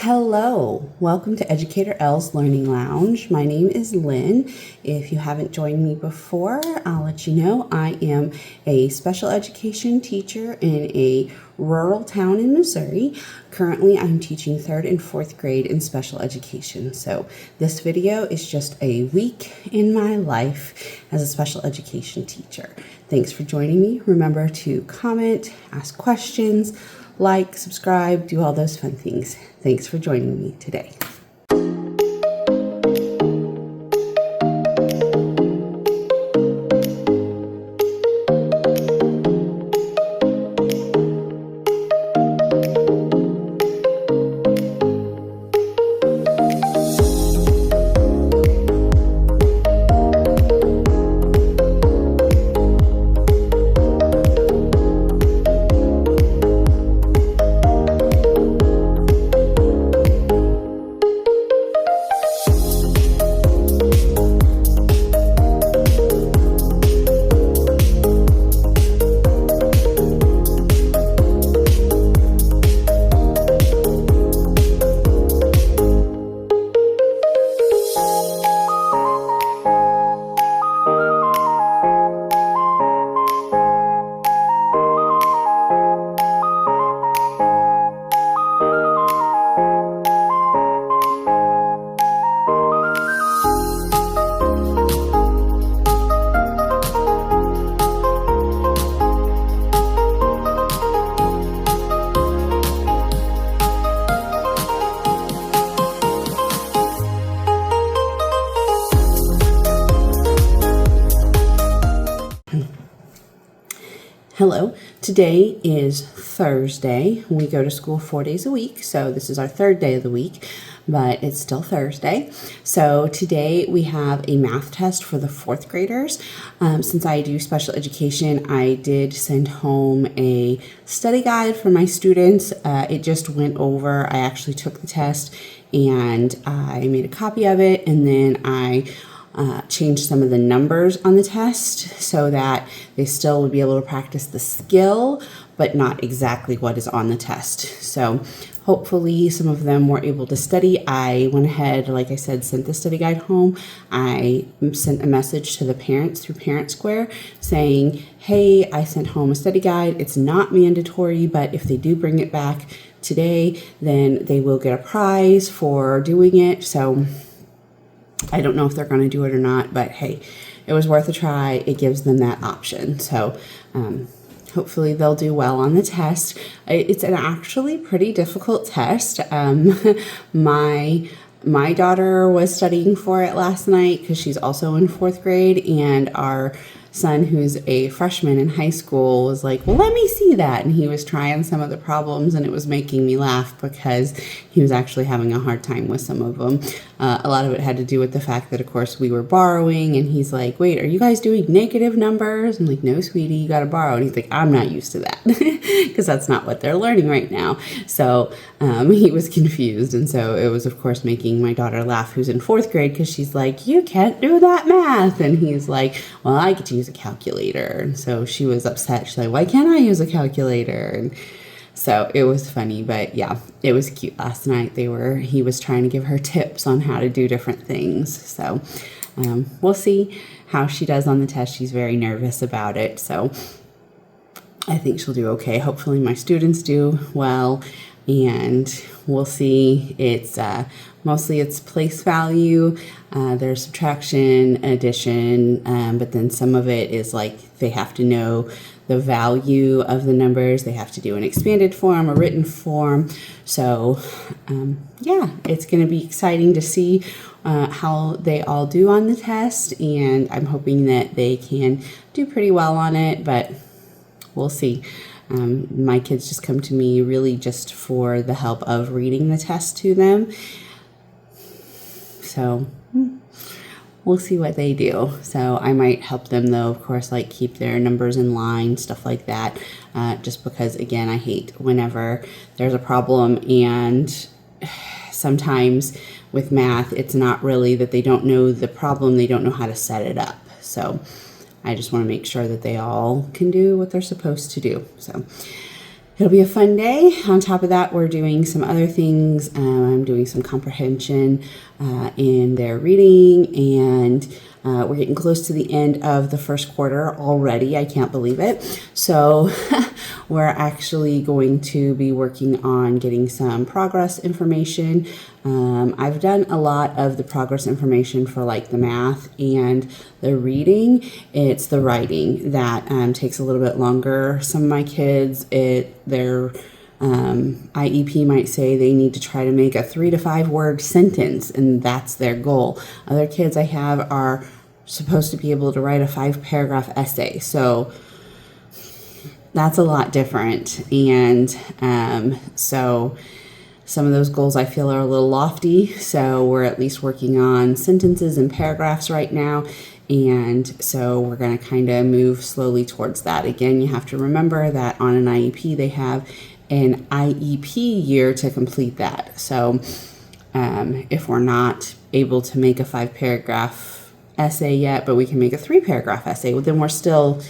Hello, welcome to Educator L's Learning Lounge. My name is Lynn. If you haven't joined me before, I'll let you know I am a special education teacher in a rural town in Missouri. Currently, I'm teaching 3rd and 4th grade in special education. So this video is just a week in my life as a special education teacher. Thanks for joining me. Remember to comment, ask questions, like, subscribe, do all those fun things. Thanks for joining me today. Hello, today is Thursday. We go to school 4 days a week, so this is our 3rd day of the week, but it's still Thursday. So today we have a math test for the 4th graders. Since I do special education, I did send home a study guide for my students. It just went over. I actually took the test and I made a copy of it, and then I changed some of the numbers on the test so that they still would be able to practice the skill, but not exactly what is on the test. So hopefully some of them were able to study. I went ahead, like I said, sent the study guide home. I sent a message to the parents through Parent Square saying, hey, I sent home a study guide. It's not mandatory, but if they do bring it back today, then they will get a prize for doing it. So I don't know if they're going to do it or not, but hey, it was worth a try. It gives them that option. So hopefully they'll do well on the test. It's an actually pretty difficult test. My daughter was studying for it last night because she's also in 4th grade, and our son, who's a freshman in high school, was like, well, let me see that. And he was trying some of the problems, and it was making me laugh because he was actually having a hard time with some of them. A lot of it had to do with the fact that, of course, we were borrowing, and he's like, wait, are you guys doing negative numbers? I'm like, no, sweetie, you got to borrow. And he's like, I'm not used to that because that's not what they're learning right now. So he was confused. And so it was, of course, making my daughter laugh, who's in 4th grade, because she's like, you can't do that math. And he's like, well, I get to use a calculator. And so she was upset. She's like, why can't I use a calculator? And so it was funny, but yeah, it was cute last night. He was trying to give her tips on how to do different things. So we'll see how she does on the test. She's very nervous about it. So I think she'll do okay. Hopefully my students do well, and we'll see. It's mostly it's place value. There's subtraction, addition, but then some of it is like they have to know the value of the numbers. They have to do an expanded form, a written form. So yeah, it's going to be exciting to see how they all do on the test, and I'm hoping that they can do pretty well on it, but we'll see. My kids just come to me really just for the help of reading the test to them. So we'll see what they do. So I might help them, though, of course, like keep their numbers in line, stuff like that, just because, again, I hate whenever there's a problem, and sometimes with math, it's not really that they don't know the problem, they don't know how to set it up. So I just want to make sure that they all can do what they're supposed to do. So it'll be a fun day. On top of that, we're doing some other things. I'm doing some comprehension in their reading, and we're getting close to the end of the first quarter already. I can't believe it. So we're actually going to be working on getting some progress information. I've done a lot of the progress information for like the math and the reading. It's the writing that takes a little bit longer. Some of my kids, their IEP might say they need to try to make a 3 to 5 word sentence, and that's their goal. Other kids I have are supposed to be able to write a 5-paragraph essay. So that's a lot different. And so some of those goals I feel are a little lofty. So we're at least working on sentences and paragraphs right now. And so we're going to kind of move slowly towards that. Again, you have to remember that on an IEP, they have an IEP year to complete that. So if we're not able to make a 5-paragraph essay yet, but we can make a 3-paragraph essay, well, then we're still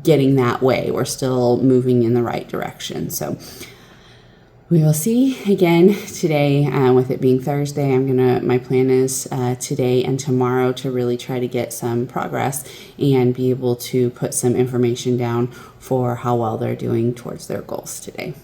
getting that way. We're still moving in the right direction. So we will see again today. With it being Thursday, my plan is today and tomorrow to really try to get some progress and be able to put some information down for how well they're doing towards their goals today.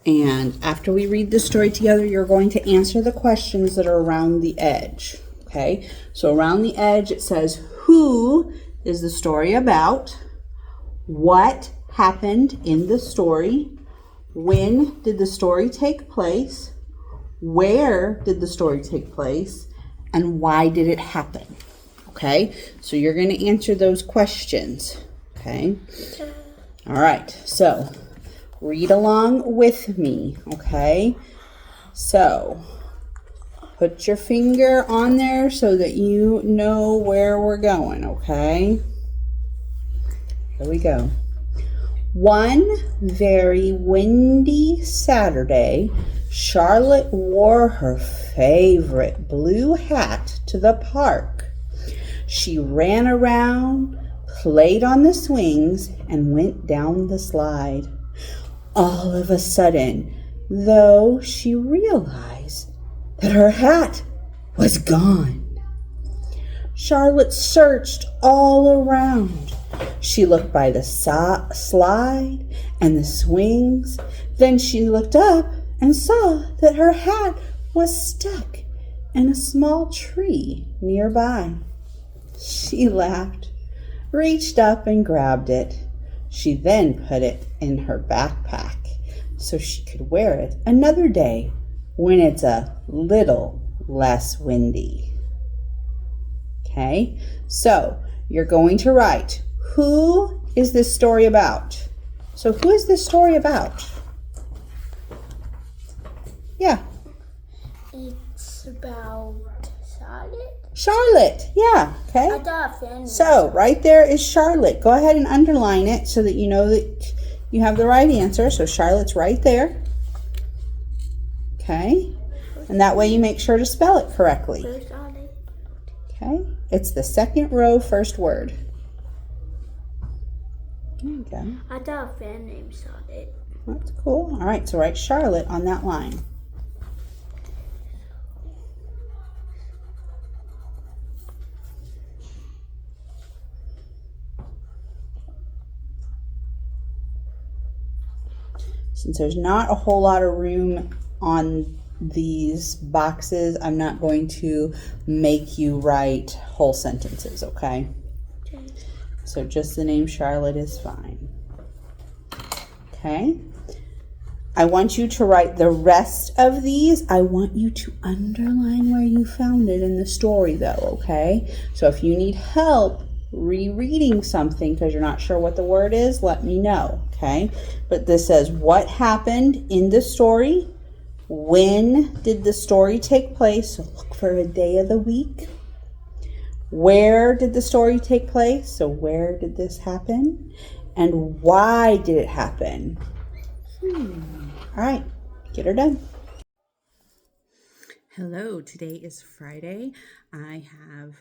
And after we read the story together, you're going to answer the questions that are around the edge. Okay, so around the edge it says, who is the story about? What happened in the story? When did the story take place? Where did the story take place? And why did it happen? Okay, so you're going to answer those questions. Okay, all right, so read along with me, okay? So, put your finger on there so that you know where we're going, okay? Here we go. One very windy Saturday, Charlotte wore her favorite blue hat to the park. She ran around, played on the swings, and went down the slide. All of a sudden, though, she realized that her hat was gone. Charlotte searched all around. She looked by the slide and the swings. Then she looked up and saw that her hat was stuck in a small tree nearby. She laughed, reached up and grabbed it. She then put it in her backpack so she could wear it another day when it's a little less windy. Okay, so you're going to write, who is this story about? So who is this story about? Yeah. It's about Charlotte. Charlotte, yeah, okay. So right there is Charlotte. Go ahead and underline it so that you know that you have the right answer. So Charlotte's right there. Okay, and that way you make sure to spell it correctly. Okay, it's the second row, first word. There you go. I thought a fan named Charlotte. That's cool. All right, so write Charlotte on that line. Since there's not a whole lot of room on these boxes, I'm not going to make you write whole sentences, okay? So just the name Charlotte is fine. Okay? I want you to write the rest of these. I want you to underline where you found it in the story though, okay? So if you need help rereading something because you're not sure what the word is, let me know, okay? But this says what happened in the story, when did the story take place, so look for a day of the week, Where did the story take place? So where did this happen? And why did it happen? All right, get her done. Hello, today is Friday. I have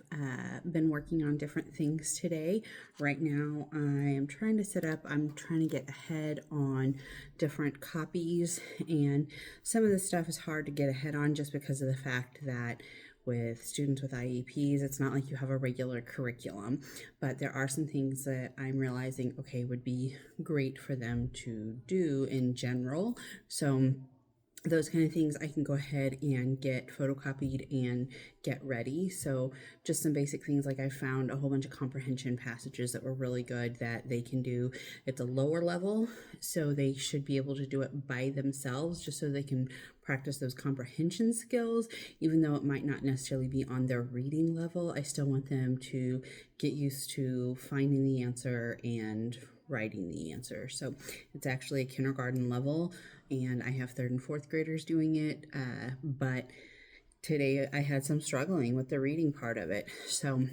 been working on different things today. Right now, I am trying to get ahead on different copies, and some of the stuff is hard to get ahead on just because of the fact that with students with IEPs, it's not like you have a regular curriculum, but there are some things that I'm realizing, okay, would be great for them to do in general. So those kind of things I can go ahead and get photocopied and get ready. So just some basic things, like I found a whole bunch of comprehension passages that were really good that they can do at the lower level. So they should be able to do it by themselves just so they can practice those comprehension skills. Even though it might not necessarily be on their reading level, I still want them to get used to finding the answer and writing the answer. So it's actually a kindergarten level, and I have third and fourth graders doing it, but today I had some struggling with the reading part of it, so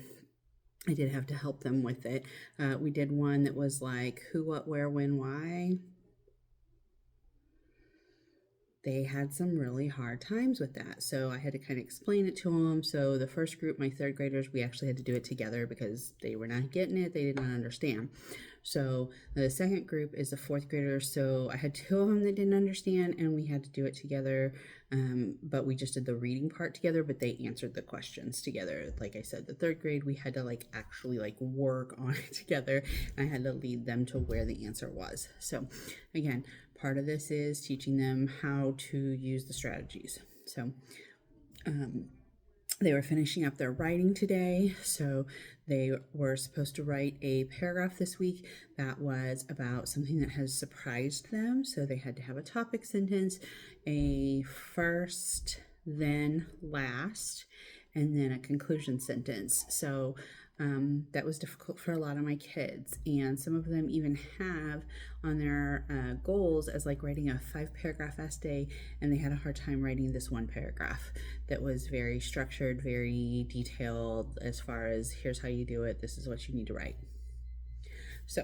I did have to help them with it. We did one that was like who, what, where, when, why. They had some really hard times with that, so I had to kind of explain it to them. So the first group, my third graders, we actually had to do it together because they were not getting it. They did not understand. So the second group is the fourth graders. So I had two of them that didn't understand, and we had to do it together. But we just did the reading part together, but they answered the questions together. Like I said, the third grade, we had to actually work on it together. I had to lead them to where the answer was. So again, part of this is teaching them how to use the strategies. So they were finishing up their writing today, so they were supposed to write a paragraph this week that was about something that has surprised them. So they had to have a topic sentence, a first, then last, and then a conclusion sentence. So that was difficult for a lot of my kids, and some of them even have on their goals as writing a 5-paragraph essay, and they had a hard time writing this one paragraph that was very structured, very detailed as far as here's how you do it, this is what you need to write. So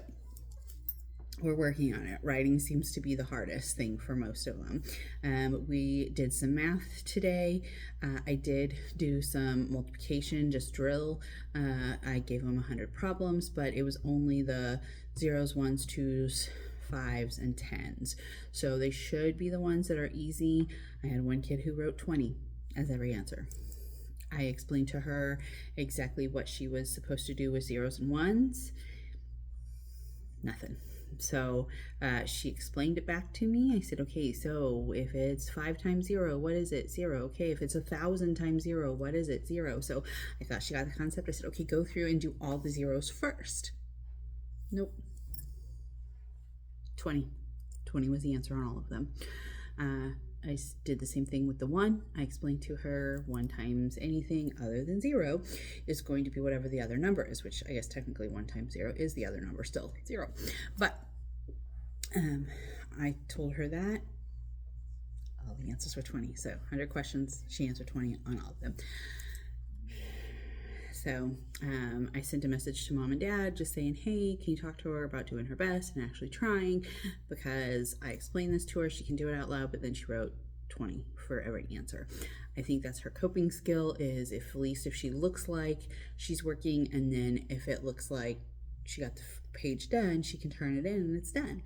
we're working on it. Writing seems to be the hardest thing for most of them. We did some math today. I did do some multiplication, just drill. I gave them 100 problems, but it was only the zeros, ones, twos, fives, and tens. So they should be the ones that are easy. I had one kid who wrote 20 as every answer. I explained to her exactly what she was supposed to do with zeros and ones. Nothing. So she explained it back to me. I said, okay, so if it's 5 times 0, what is it? 0. Okay, if it's 1,000 times 0, what is it? 0. So I thought she got the concept. I said, okay, go through and do all the zeros first. Nope. 20. 20 was the answer on all of them. I did the same thing with the 1. I explained to her 1 times anything other than 0 is going to be whatever the other number is, which I guess technically 1 times 0 is the other number, still 0. But I told her that all the answers were 20. So 100 questions, she answered 20 on all of them. So I sent a message to mom and dad just saying, hey, can you talk to her about doing her best and actually trying? Because I explained this to her, she can do it out loud, but then she wrote 20 for every answer. I think that's her coping skill, is at least if she looks like she's working, and then if it looks like she got the page done, she can turn it in and it's done.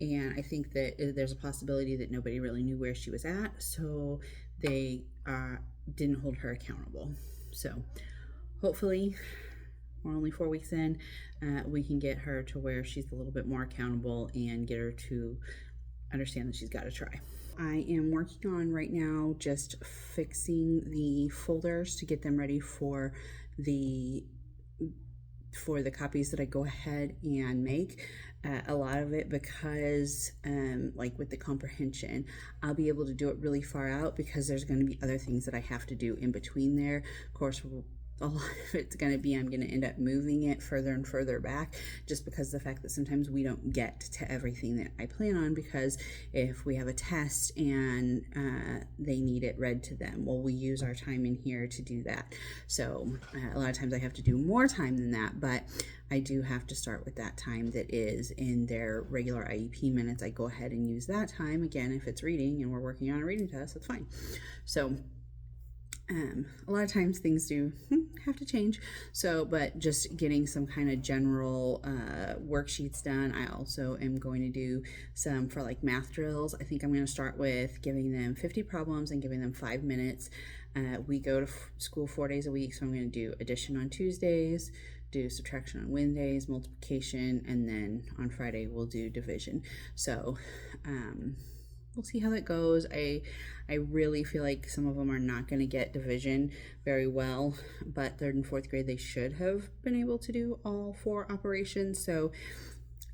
And I think that there's a possibility that nobody really knew where she was at, so they didn't hold her accountable. So hopefully, we're only 4 weeks in, we can get her to where she's a little bit more accountable and get her to understand that she's got to try. I am working on right now just fixing the folders to get them ready for the copies that I go ahead and make. A lot of it because with the comprehension, I'll be able to do it really far out because there's going to be other things that I have to do in between there. Of course, a lot of it's going to be I'm going to end up moving it further and further back, just because of the fact that sometimes we don't get to everything that I plan on, because if we have a test and they need it read to them, well, we use our time in here to do that. So a lot of times I have to do more time than that, but I do have to start with that time that is in their regular IEP minutes. I go ahead and use that time. Again, if it's reading and we're working on a reading test, that's fine. So a lot of times things do have to change. So, but just getting some kind of general worksheets done. I also am going to do some for like math drills. I think I'm going to start with giving them 50 problems and giving them 5 minutes. We go to school 4 days a week, so I'm going to do addition on Tuesdays, do subtraction on Wednesdays, multiplication, and then on Friday we'll do division. So, we'll see how that goes. I really feel like some of them are not going to get division very well, but 3rd and 4th grade, they should have been able to do all 4 operations. So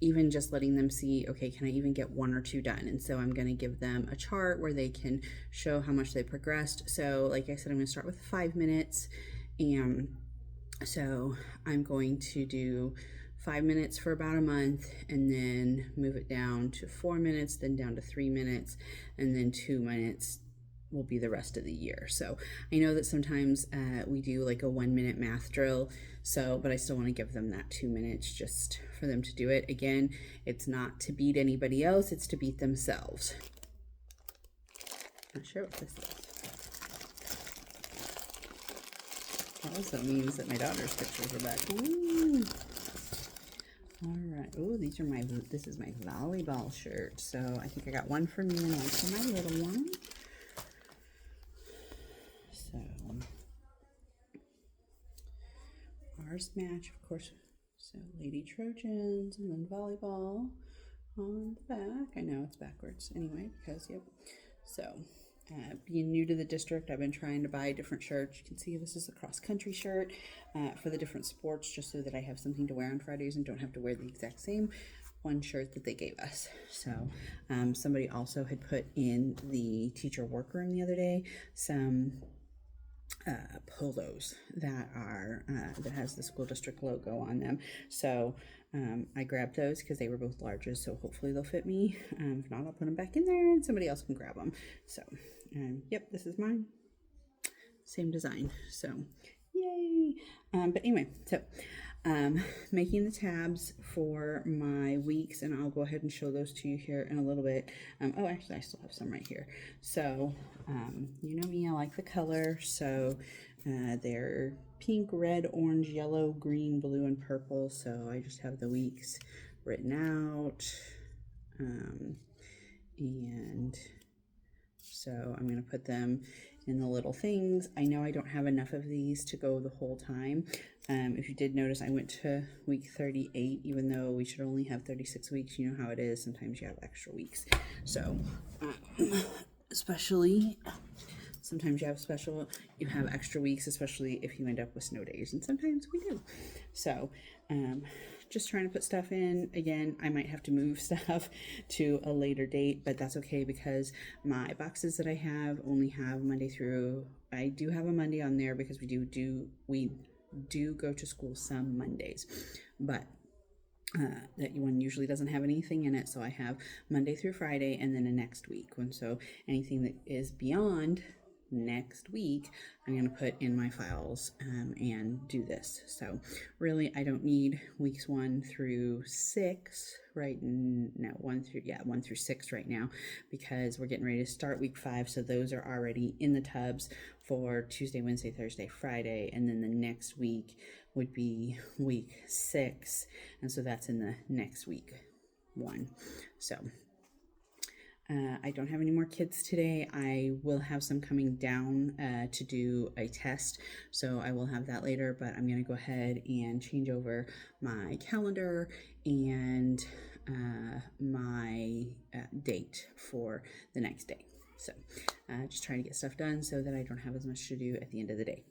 even just letting them see, okay, can I even get 1 or 2 done? And so I'm going to give them a chart where they can show how much they progressed. So like I said, I'm going to start with 5 minutes. And so I'm going to do 5 minutes for about a month, and then move it down to 4 minutes, then down to 3 minutes, and then 2 minutes will be the rest of the year. So I know that sometimes we do like a 1 minute math drill, but I still want to give them that 2 minutes just for them to do it. Again, it's not to beat anybody else, it's to beat themselves. Not sure what this is. That also means that my daughter's pictures are back. Ooh. All right. Oh, this is my volleyball shirt. So I think I got one for me and one for my little one. So ours match, of course. So Lady Trojans and then volleyball on the back. I know it's backwards anyway, because, yep. So being new to the district, I've been trying to buy different shirts. You can see this is a cross-country shirt for the different sports, just so that I have something to wear on Fridays and don't have to wear the exact same one shirt that they gave us. So somebody also had put in the teacher workroom the other day some polos that are that has the school district logo on them. So I grabbed those because they were both larges, so hopefully they'll fit me. If not, I'll put them back in there and somebody else can grab them. So yep, this is mine, same design, so yay. But anyway, so making the tabs for my weeks, and I'll go ahead and show those to you here in a little bit. Oh, actually, I still have some right here. So you know me, I like the color. So they're pink, red, orange, yellow, green, blue, and purple. So I just have the weeks written out. And so I'm going to put them in the little things. I know I don't have enough of these to go the whole time. If you did notice, I went to week 38, even though we should only have 36 weeks. You know how it is. Sometimes you have extra weeks. So, especially, sometimes you have extra weeks, especially if you end up with snow days. And sometimes we do. So, just trying to put stuff in. Again, I might have to move stuff to a later date, but that's okay, because my boxes that I have only have Monday through, I do have a Monday on there because we do go to school some Mondays, but that one usually doesn't have anything in it. So I have Monday through Friday and then a next week one. So anything that is beyond next week, I'm going to put in my files and do this. So really, I don't need weeks 1 through 6 right now. 1 through 6 right now, because we're getting ready to start week 5. So those are already in the tubs for Tuesday, Wednesday, Thursday, Friday, and then the next week would be week 6, and so that's in the next week 1. So I don't have any more kids today. I will have some coming down to do a test, so I will have that later, but I'm going to go ahead and change over my calendar and my date for the next day. So just trying to get stuff done so that I don't have as much to do at the end of the day.